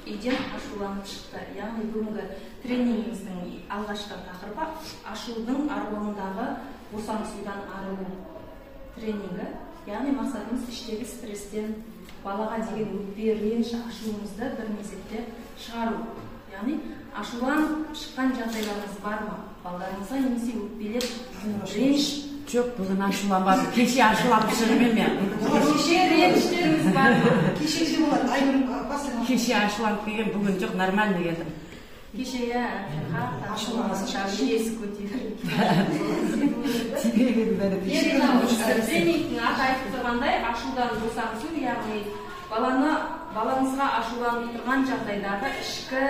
үйден ашуланып шықты. Яғни бүгінгі тренингіміздің алғашқы тақырыбы ашудың аралығындағы босаңсудан арылу тренингі. Яғни мақсатымыз іштегі стресстен, балаға деген өкпе, реніш, ашуымызды бір мезетте шығару. Яғни ашуланып шыққан жағдайларыңыз бар ма? Балаларыңызға немесе өкпелеп, реніш? Жоқ, бүгін ашуланбадым. Кеше ашуланып жүрмін мен. Кеше реніштеріңіз бар ма? Кеше болады. Кеше ашуланып келген, бүгін жоқ, нормально келдім. Кеше ашуланғанша жүйесі көтеріліп. Тренингтің аты айтып тұрғандай, ашудан босаңсу, яғни балаңызға ашуланып тұрған жағдайдағы ішкі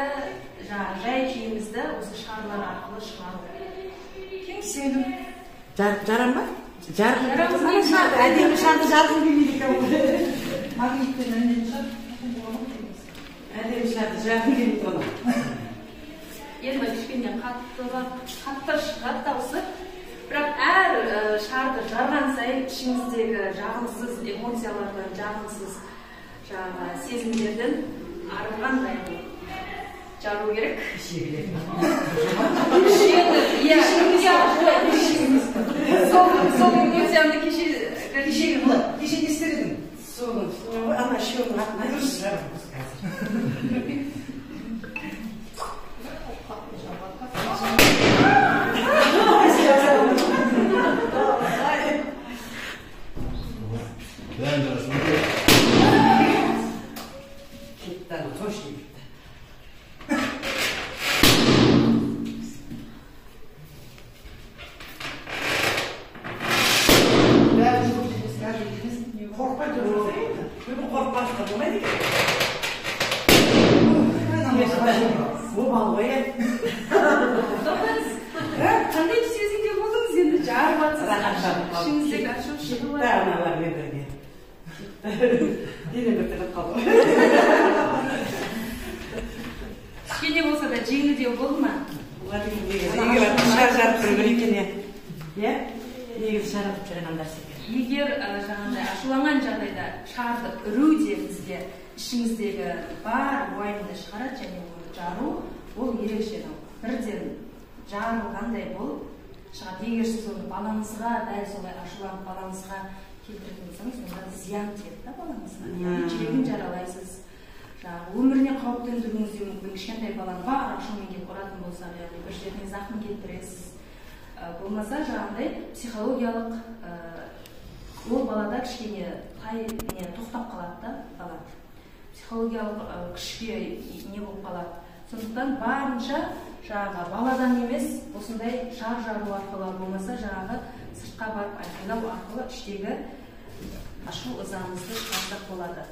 жай-күйіңізді осы шығарулар арқылы шығару. Сенім. Жарам ба? Әдемі шарды жарқын келмейді екен. Магниттен әдемі шарды. Әдемі шарды жарқын келмейді оны. Енді кішкене қатты шығады дауысы. Бірақ әр шарды жарған сайын ішіңіздегі жағымсыз эмоциялардан, жағымсыз сезімдерден арылғандай жару керек. Сол эмоцияны кеше не істедің? Ана үшеуінің атын айтыңызшы. Қандай сезімде болдыңыз енді жарып жатсыз? Ішіңіздегі ашу шығып кішкене болса да жеңілдеу болды ма? Егер жаңағыдай ашуланған жағдайда шарды үру де бізге ішіңіздегі бар уайымды шығарады және оны жару, ол ерекше. Бірден жарылғандай болып шығады. Егер сіз оны балаңызға дәл солай ашуланып балаңызға келтіретін болсаңыз, онда зиян тиеді балаңызға. Жүрегін жаралайсыз. Өміріне қауіп төндіруіңіз де мүмкін. Кішкентай балаңға ашумен келіп ұратын болса, бір жеріне зақым келтіресіз. Болмаса жаңағыдай психологиялық ол балада кішкене тоқтап қалады да бала. Психологиялық күшке не болып қалады. Сондықтан барынша жаңағы баладан емес, осындай шар жару арқылы болмаса жаңағы сыртқа барып айқайлау арқылы іштегі ашу ызаңызды шығарсақ болады.